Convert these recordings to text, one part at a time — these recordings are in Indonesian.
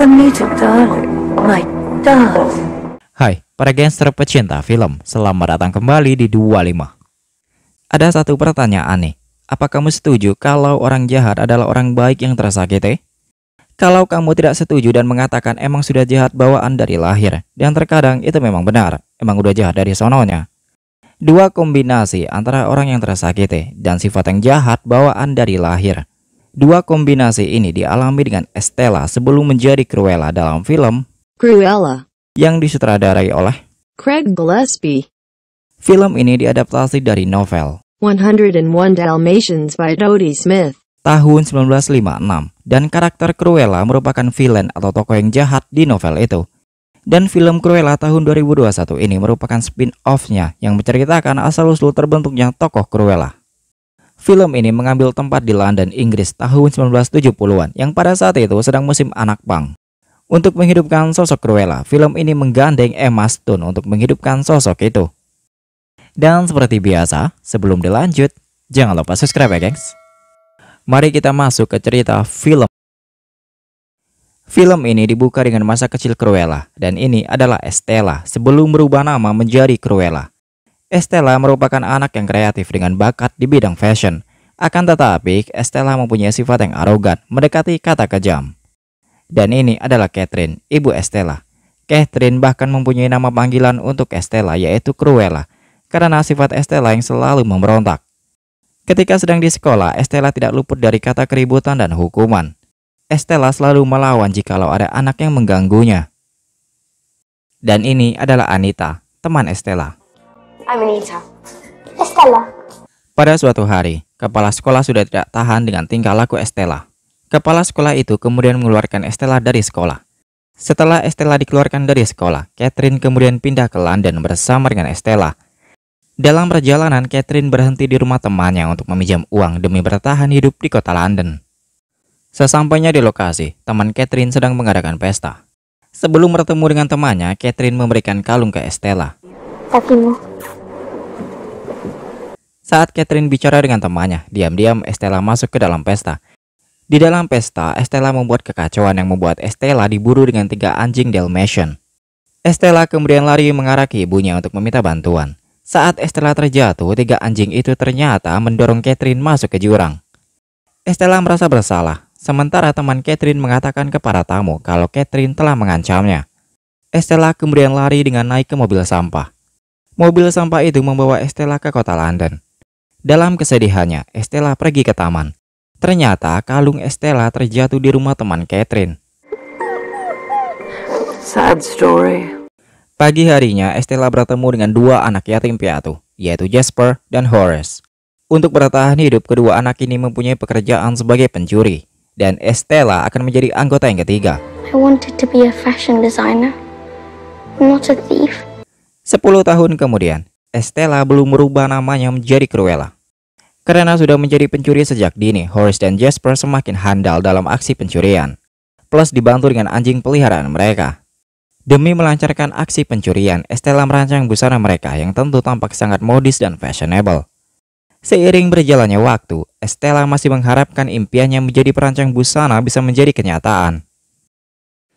Anita, darling, my darling. Hai, para gangster pecinta film, selamat datang kembali di 25. Ada satu pertanyaan nih, apa kamu setuju kalau orang jahat adalah orang baik yang tersakiti? Kalau kamu tidak setuju dan mengatakan emang sudah jahat bawaan dari lahir, dan terkadang itu memang benar, emang udah jahat dari sononya. Dua kombinasi antara orang yang tersakiti dan sifat yang jahat bawaan dari lahir. Dua kombinasi ini dialami dengan Estella sebelum menjadi Cruella dalam film Cruella yang disutradarai oleh Craig Gillespie. Film ini diadaptasi dari novel 101 Dalmatians by Dodie Smith tahun 1956 dan karakter Cruella merupakan villain atau tokoh yang jahat di novel itu. Dan film Cruella tahun 2021 ini merupakan spin-off-nya yang menceritakan asal-usul terbentuknya tokoh Cruella. Film ini mengambil tempat di London, Inggris tahun 1970-an yang pada saat itu sedang musim anak pang. Untuk menghidupkan sosok Cruella, film ini menggandeng Emma Stone untuk menghidupkan sosok itu. Dan seperti biasa, sebelum dilanjut, jangan lupa subscribe ya gengs. Mari kita masuk ke cerita film. Film ini dibuka dengan masa kecil Cruella, dan ini adalah Estella sebelum berubah nama menjadi Cruella. Estella merupakan anak yang kreatif dengan bakat di bidang fashion. Akan tetapi, Estella mempunyai sifat yang arogan, mendekati kata kejam. Dan ini adalah Catherine, ibu Estella. Catherine bahkan mempunyai nama panggilan untuk Estella, yaitu Cruella, karena sifat Estella yang selalu memberontak. Ketika sedang di sekolah, Estella tidak luput dari kata keributan dan hukuman. Estella selalu melawan jikalau ada anak yang mengganggunya. Dan ini adalah Anita, teman Estella. I'm Anita. Estella. Pada suatu hari, kepala sekolah sudah tidak tahan dengan tingkah laku Estella. Kepala sekolah itu kemudian mengeluarkan Estella dari sekolah. Setelah Estella dikeluarkan dari sekolah, Catherine kemudian pindah ke London bersama dengan Estella. Dalam perjalanan, Catherine berhenti di rumah temannya untuk meminjam uang demi bertahan hidup di kota London. Sesampainya di lokasi, teman Catherine sedang mengadakan pesta. Sebelum bertemu dengan temannya, Catherine memberikan kalung ke Estella. Takimu. Saat Catherine bicara dengan temannya, diam-diam Estella masuk ke dalam pesta. Di dalam pesta, Estella membuat kekacauan yang membuat Estella diburu dengan 3 anjing Dalmatian. Estella kemudian lari mengarah ke ibunya untuk meminta bantuan. Saat Estella terjatuh, 3 anjing itu ternyata mendorong Catherine masuk ke jurang. Estella merasa bersalah, sementara teman Catherine mengatakan kepada tamu kalau Catherine telah mengancamnya. Estella kemudian lari dengan naik ke mobil sampah. Mobil sampah itu membawa Estella ke kota London. Dalam kesedihannya, Estella pergi ke taman. Ternyata kalung Estella terjatuh di rumah teman Catherine. Sad story. Pagi harinya, Estella bertemu dengan 2 anak yatim piatu, yaitu Jasper dan Horace. Untuk bertahan hidup, kedua anak ini mempunyai pekerjaan sebagai pencuri, dan Estella akan menjadi anggota yang ketiga. I wanted to be a fashion designer, not a thief. 10 tahun kemudian, Estella belum merubah namanya menjadi Cruella. Karena sudah menjadi pencuri sejak dini, Horace dan Jasper semakin handal dalam aksi pencurian. Plus dibantu dengan anjing peliharaan mereka. Demi melancarkan aksi pencurian, Estella merancang busana mereka yang tentu tampak sangat modis dan fashionable. Seiring berjalannya waktu, Estella masih mengharapkan impiannya menjadi perancang busana bisa menjadi kenyataan.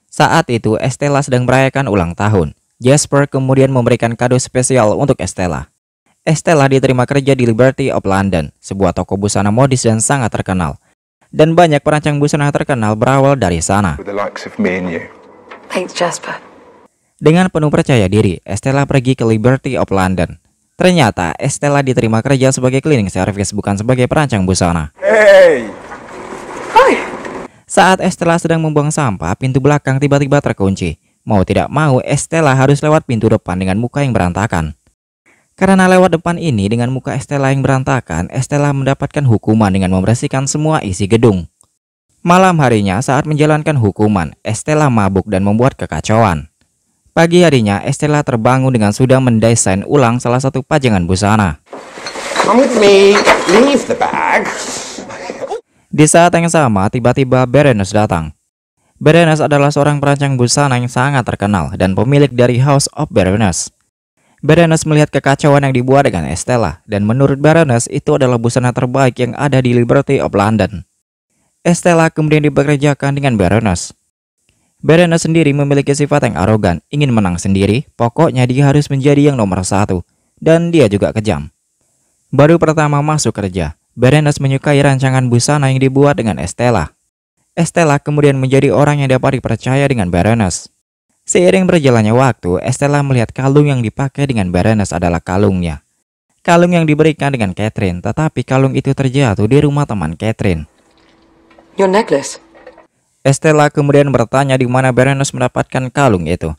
Saat itu, Estella sedang merayakan ulang tahun. Jasper kemudian memberikan kado spesial untuk Estella. Estella diterima kerja di Liberty of London, sebuah toko busana modis dan sangat terkenal. Dan banyak perancang busana terkenal berawal dari sana. Thanks, Jasper. Dengan penuh percaya diri, Estella pergi ke Liberty of London. Ternyata Estella diterima kerja sebagai cleaning service, bukan sebagai perancang busana. Hey! Hi. Saat Estella sedang membuang sampah, pintu belakang tiba-tiba terkunci. Mau tidak mau, Estella harus lewat pintu depan dengan muka yang berantakan. Karena lewat depan ini dengan muka Estella yang berantakan, Estella mendapatkan hukuman dengan membersihkan semua isi gedung. Malam harinya saat menjalankan hukuman, Estella mabuk dan membuat kekacauan. Pagi harinya, Estella terbangun dengan sudah mendesain ulang salah satu pajangan busana. Come with me. Leave the bag. Di saat yang sama, tiba-tiba Berenice datang. Berenice adalah seorang perancang busana yang sangat terkenal dan pemilik dari House of Berenice. Berenice melihat kekacauan yang dibuat dengan Estella, dan menurut Berenice itu adalah busana terbaik yang ada di Liberty of London. Estella kemudian dipekerjakan dengan Baroness. Baroness sendiri memiliki sifat yang arogan, ingin menang sendiri, pokoknya dia harus menjadi yang nomor satu, dan dia juga kejam. Baru pertama masuk kerja, Baroness menyukai rancangan busana yang dibuat dengan Estella. Estella kemudian menjadi orang yang dapat dipercaya dengan Baroness. Seiring berjalannya waktu, Estella melihat kalung yang dipakai dengan Baroness adalah kalungnya. Kalung yang diberikan dengan Catherine, tetapi kalung itu terjatuh di rumah teman Catherine. Your necklace. Estella kemudian bertanya di mana Baroness mendapatkan kalung itu.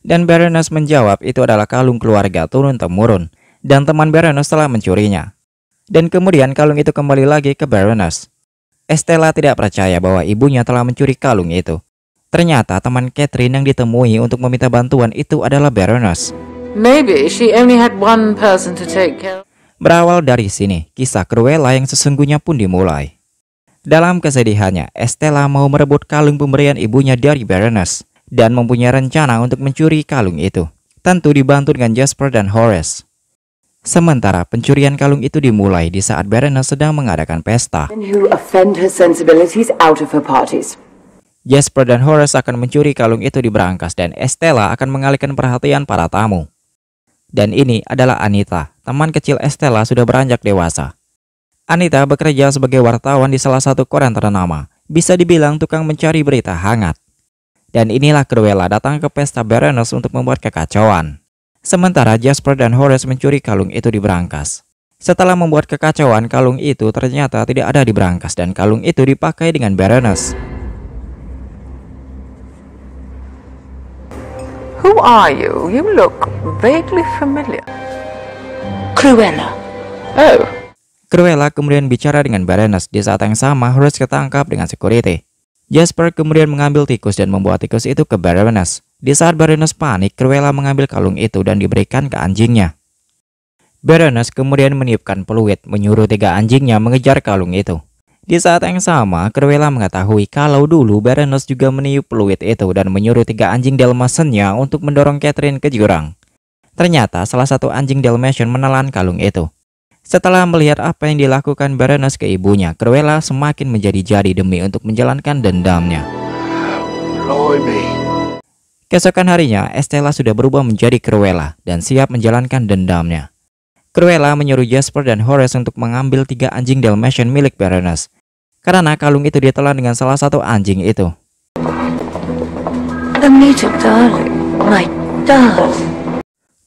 Dan Baroness menjawab itu adalah kalung keluarga turun-temurun, dan teman Baroness telah mencurinya. Dan kemudian kalung itu kembali lagi ke Baroness. Estella tidak percaya bahwa ibunya telah mencuri kalung itu. Ternyata teman Catherine yang ditemui untuk meminta bantuan itu adalah Baroness. Maybe she only had one person to take care of. Berawal dari sini, kisah Cruella yang sesungguhnya pun dimulai. Dalam kesedihannya, Estella mau merebut kalung pemberian ibunya dari Baroness dan mempunyai rencana untuk mencuri kalung itu. Tentu dibantu dengan Jasper dan Horace. Sementara pencurian kalung itu dimulai di saat Baroness sedang mengadakan pesta. Who offend her sensibilities out of her parties. Jasper dan Horace akan mencuri kalung itu di berangkas dan Estella akan mengalihkan perhatian para tamu. Dan ini adalah Anita, teman kecil Estella sudah beranjak dewasa. Anita bekerja sebagai wartawan di salah satu koran ternama, bisa dibilang tukang mencari berita hangat. Dan inilah Cruella datang ke pesta Baroness untuk membuat kekacauan. Sementara Jasper dan Horace mencuri kalung itu di berangkas. Setelah membuat kekacauan, kalung itu ternyata tidak ada di berangkas dan kalung itu dipakai dengan Baroness. Who are you? You look vaguely familiar. Cruella. Oh. Cruella kemudian bicara dengan Baroness. Di saat yang sama, Horace ketangkap dengan security. Jasper kemudian mengambil tikus dan membawa tikus itu ke Baroness. Di saat Baroness panik, Cruella mengambil kalung itu dan diberikan ke anjingnya. Baroness kemudian meniupkan peluit, menyuruh 3 anjingnya mengejar kalung itu. Di saat yang sama, Cruella mengetahui kalau dulu Baroness juga meniup peluit itu dan menyuruh 3 anjing Dalmatiannya untuk mendorong Catherine ke jurang. Ternyata salah satu anjing Dalmatian menelan kalung itu. Setelah melihat apa yang dilakukan Baroness ke ibunya, Cruella semakin menjadi-jadi demi untuk menjalankan dendamnya. Keesokan harinya, Estella sudah berubah menjadi Cruella dan siap menjalankan dendamnya. Cruella menyuruh Jasper dan Horace untuk mengambil 3 anjing Dalmatian milik Baroness. Karena kalung itu ditelan dengan salah satu anjing itu. Anita, darling. My darling.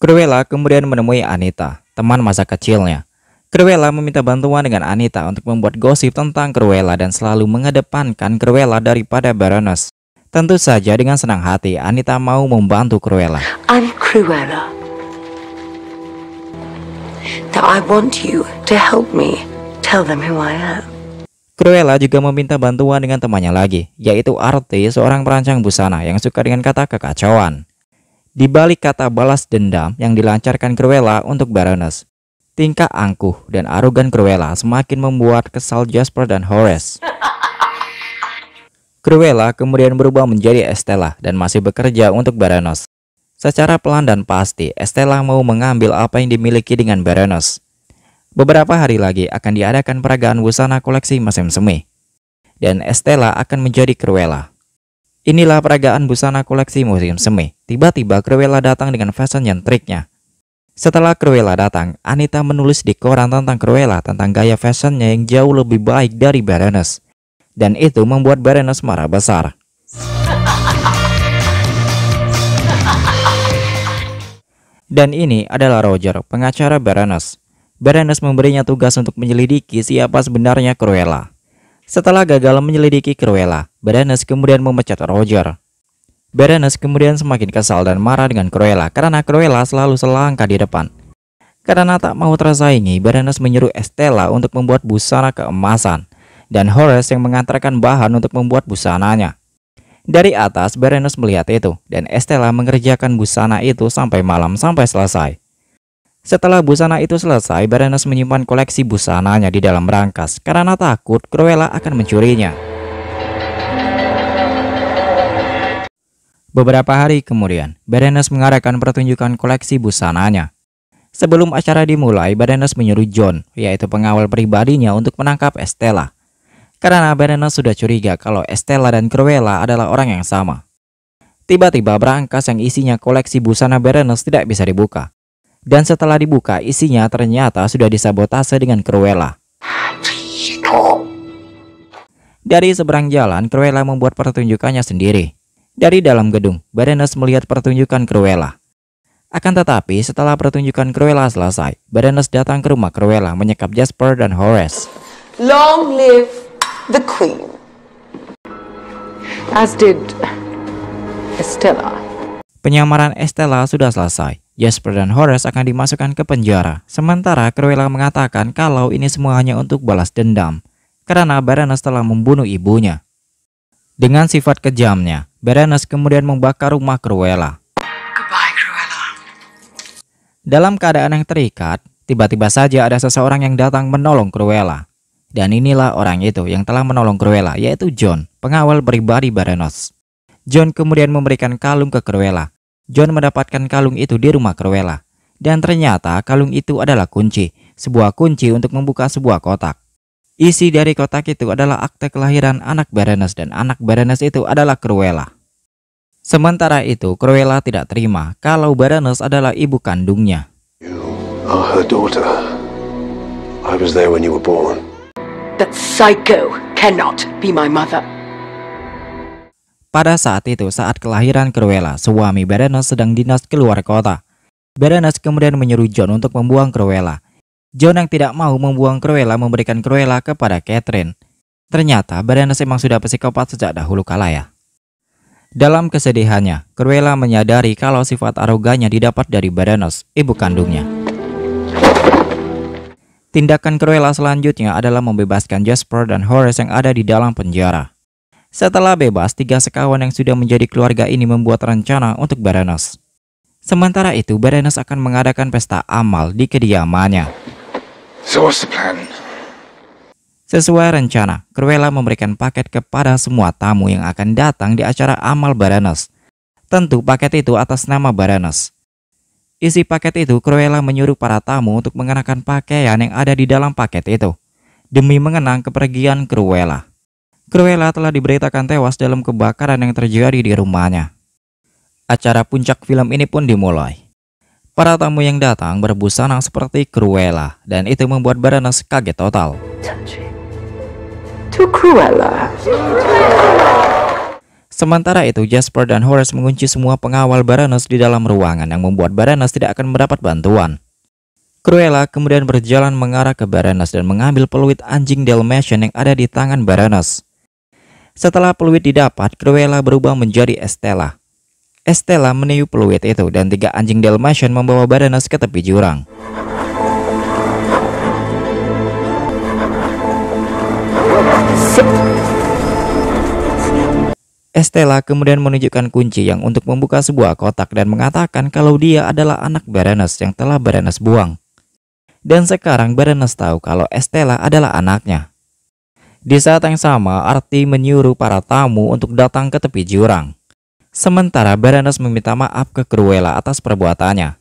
Cruella kemudian menemui Anita, teman masa kecilnya. Cruella meminta bantuan dengan Anita untuk membuat gosip tentang Cruella dan selalu mengedepankan Cruella daripada Baroness. Tentu saja dengan senang hati Anita mau membantu Cruella. I'm Cruella. Now I want you to help me tell them who I am. Cruella juga meminta bantuan dengan temannya lagi, yaitu Artie, seorang perancang busana yang suka dengan kata kekacauan. Di balik kata balas dendam yang dilancarkan Cruella untuk Baroness, tingkah angkuh dan arogan Cruella semakin membuat kesal Jasper dan Horace. Cruella kemudian berubah menjadi Estella dan masih bekerja untuk Baroness. Secara pelan dan pasti, Estella mau mengambil apa yang dimiliki dengan Baroness. Beberapa hari lagi akan diadakan peragaan busana koleksi musim semi, dan Estella akan menjadi Cruella. Inilah peragaan busana koleksi musim semi. Tiba-tiba Cruella datang dengan fashion yang triknya. Setelah Cruella datang, Anita menulis di koran tentang Cruella tentang gaya fashionnya yang jauh lebih baik dari Baroness. Dan itu membuat Baroness marah besar. Dan ini adalah Roger, pengacara Baroness. Baroness memberinya tugas untuk menyelidiki siapa sebenarnya Cruella. Setelah gagal menyelidiki Cruella, Baroness kemudian memecat Roger. Baroness kemudian semakin kesal dan marah dengan Cruella karena Cruella selalu selangkah di depan. Karena tak mau tersaingi, Baroness menyuruh Estella untuk membuat busana keemasan dan Horace yang mengantarkan bahan untuk membuat busananya. Dari atas, Baroness melihat itu dan Estella mengerjakan busana itu sampai malam sampai selesai. Setelah busana itu selesai, Baroness menyimpan koleksi busananya di dalam berangkas karena takut Cruella akan mencurinya. Beberapa hari kemudian, Baroness mengadakan pertunjukan koleksi busananya. Sebelum acara dimulai, Baroness menyuruh John, yaitu pengawal pribadinya, untuk menangkap Estella. karena Berenice sudah curiga kalau Estella dan Cruella adalah orang yang sama. Tiba-tiba berangkas yang isinya koleksi busana Berenice tidak bisa dibuka. Dan setelah dibuka, isinya ternyata sudah disabotase dengan Cruella. Dari seberang jalan, Cruella membuat pertunjukannya sendiri. Dari dalam gedung, Berenice melihat pertunjukan Cruella. Akan tetapi, setelah pertunjukan Cruella selesai, Berenice datang ke rumah Cruella menyekap Jasper dan Horace. Long live the Queen. As did Estella. Penyamaran Estella sudah selesai. Jasper dan Horace akan dimasukkan ke penjara. Sementara Cruella mengatakan kalau ini semua hanya untuk balas dendam, karena Berenice telah membunuh ibunya. Dengan sifat kejamnya, Berenice kemudian membakar rumah Cruella. Goodbye, Cruella. Dalam keadaan yang terikat, tiba-tiba saja ada seseorang yang datang menolong Cruella. Dan inilah orang itu yang telah menolong Cruella, yaitu John, pengawal pribadi Berenice. John kemudian memberikan kalung ke Cruella. John mendapatkan kalung itu di rumah Cruella. Dan ternyata kalung itu adalah kunci, sebuah kunci untuk membuka sebuah kotak. Isi dari kotak itu adalah akte kelahiran anak Berenice dan anak Berenice itu adalah Cruella. Sementara itu, Cruella tidak terima kalau Berenice adalah ibu kandungnya. You are her daughter. I was there when you were born. That psycho cannot be my mother. Pada saat itu, saat kelahiran Cruella, suami Berenice sedang dinas keluar kota. Berenice kemudian menyuruh John untuk membuang Cruella. John yang tidak mau membuang Cruella memberikan Cruella kepada Catherine. Ternyata Berenice emang sudah psikopat sejak dahulu kala ya. Dalam kesedihannya, Cruella menyadari kalau sifat arogannya didapat dari Berenice, ibu kandungnya. Tindakan Cruella selanjutnya adalah membebaskan Jasper dan Horace yang ada di dalam penjara. Setelah bebas, 3 sekawan yang sudah menjadi keluarga ini membuat rencana untuk Berenice. Sementara itu, Berenice akan mengadakan pesta amal di kediamannya. So what's the plan? Sesuai rencana, Cruella memberikan paket kepada semua tamu yang akan datang di acara amal Berenice. Tentu paket itu atas nama Berenice. Isi paket itu, Cruella menyuruh para tamu untuk mengenakan pakaian yang ada di dalam paket itu, demi mengenang kepergian Cruella. Cruella telah diberitakan tewas dalam kebakaran yang terjadi di rumahnya. Acara puncak film ini pun dimulai. Para tamu yang datang berbusana seperti Cruella, dan itu membuat Berenice kaget total. To Cruella. Sementara itu, Jasper dan Horace mengunci semua pengawal Berenice di dalam ruangan yang membuat Berenice tidak akan mendapat bantuan. Cruella kemudian berjalan mengarah ke Berenice dan mengambil peluit anjing Dalmatian yang ada di tangan Berenice. Setelah peluit didapat, Cruella berubah menjadi Estella. Estella meniup peluit itu dan 3 anjing Dalmatian membawa Berenice ke tepi jurang. Estella kemudian menunjukkan kunci yang untuk membuka sebuah kotak dan mengatakan kalau dia adalah anak Berenice yang telah Berenice buang. Dan sekarang Berenice tahu kalau Estella adalah anaknya. Di saat yang sama, Artie menyuruh para tamu untuk datang ke tepi jurang. Sementara Berenice meminta maaf ke Cruella atas perbuatannya.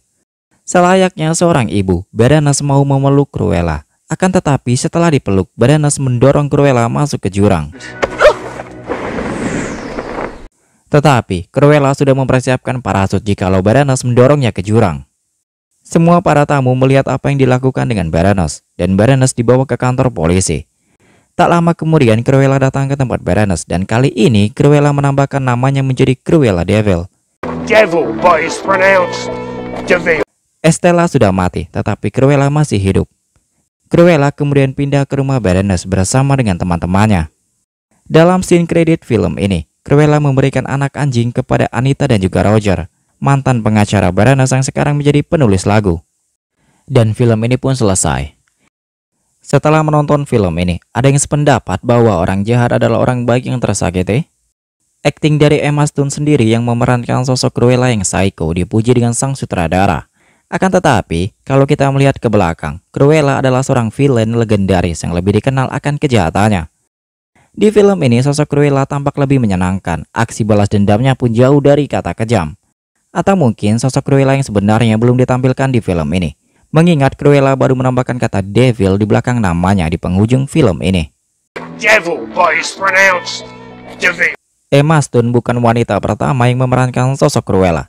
Selayaknya seorang ibu, Berenice mau memeluk Cruella. Akan tetapi setelah dipeluk, Berenice mendorong Cruella masuk ke jurang. Tetapi Cruella sudah mempersiapkan parasut jikalau Berenice mendorongnya ke jurang. Semua para tamu melihat apa yang dilakukan dengan Berenice, dan Berenice dibawa ke kantor polisi. Tak lama kemudian Cruella datang ke tempat Berenice, dan kali ini Cruella menambahkan namanya menjadi Cruella Devil. Devil, but it's pronounced Devil. Estella sudah mati, tetapi Cruella masih hidup. Cruella kemudian pindah ke rumah Berenice bersama dengan teman-temannya. Dalam scene kredit film ini, Cruella memberikan anak anjing kepada Anita dan juga Roger, mantan pengacara Berenice yang sekarang menjadi penulis lagu. Dan film ini pun selesai. Setelah menonton film ini, ada yang sependapat bahwa orang jahat adalah orang baik yang tersakiti. Akting dari Emma Stone sendiri yang memerankan sosok Cruella yang psycho dipuji dengan sang sutradara. Akan tetapi, kalau kita melihat ke belakang, Cruella adalah seorang villain legendaris yang lebih dikenal akan kejahatannya. Di film ini, sosok Cruella tampak lebih menyenangkan. Aksi balas dendamnya pun jauh dari kata kejam. Atau mungkin sosok Cruella yang sebenarnya belum ditampilkan di film ini, mengingat Cruella baru menambahkan kata devil di belakang namanya di penghujung film ini. devil, but it's pronounced devil. Emma Stone bukan wanita pertama yang memerankan sosok Cruella.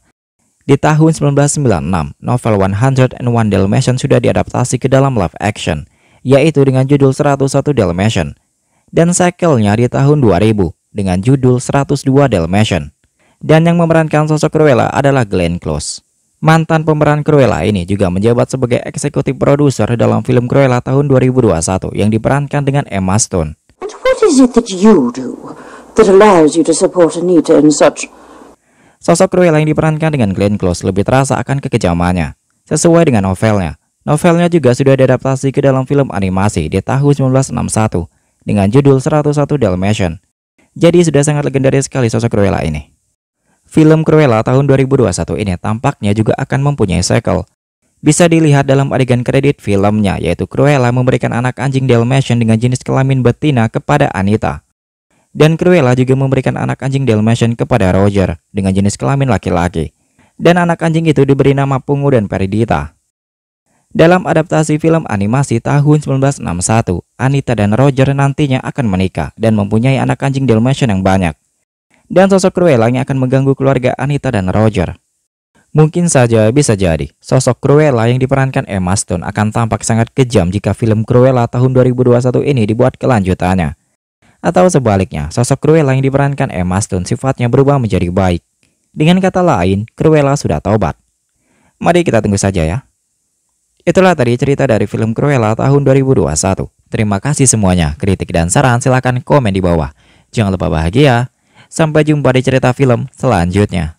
Di tahun 1996, novel 101 Dalmatians sudah diadaptasi ke dalam live action, yaitu dengan judul 101 Dalmatians. Dan sequelnya di tahun 2000 dengan judul 102 Dalmatians. Dan yang memerankan sosok Cruella adalah Glenn Close. Mantan pemeran Cruella ini juga menjabat sebagai eksekutif produser dalam film Cruella tahun 2021 yang diperankan dengan Emma Stone. And what is it that you do that allows you to support Anita in such... Sosok Cruella yang diperankan dengan Glenn Close lebih terasa akan kekejamannya, sesuai dengan novelnya. Novelnya juga sudah diadaptasi ke dalam film animasi di tahun 1961 dengan judul 101 Dalmatians. Jadi sudah sangat legendaris sekali sosok Cruella ini. Film Cruella tahun 2021 ini tampaknya juga akan mempunyai sequel. Bisa dilihat dalam adegan kredit filmnya, yaitu Cruella memberikan anak anjing Dalmatian dengan jenis kelamin betina kepada Anita. Dan Cruella juga memberikan anak anjing Dalmatian kepada Roger dengan jenis kelamin laki-laki. Dan anak anjing itu diberi nama Pungu dan Perdita. Dalam adaptasi film animasi tahun 1961, Anita dan Roger nantinya akan menikah dan mempunyai anak anjing Dalmatian yang banyak. Dan sosok Cruella yang akan mengganggu keluarga Anita dan Roger. Mungkin saja bisa jadi sosok Cruella yang diperankan Emma Stone akan tampak sangat kejam jika film Cruella tahun 2021 ini dibuat kelanjutannya. Atau sebaliknya, sosok Cruella yang diperankan Emma Stone sifatnya berubah menjadi baik. Dengan kata lain, Cruella sudah taubat. Mari kita tunggu saja ya. Itulah tadi cerita dari film Cruella tahun 2021. Terima kasih semuanya. Kritik dan saran silahkan komen di bawah. Jangan lupa bahagia. Sampai jumpa di cerita film selanjutnya.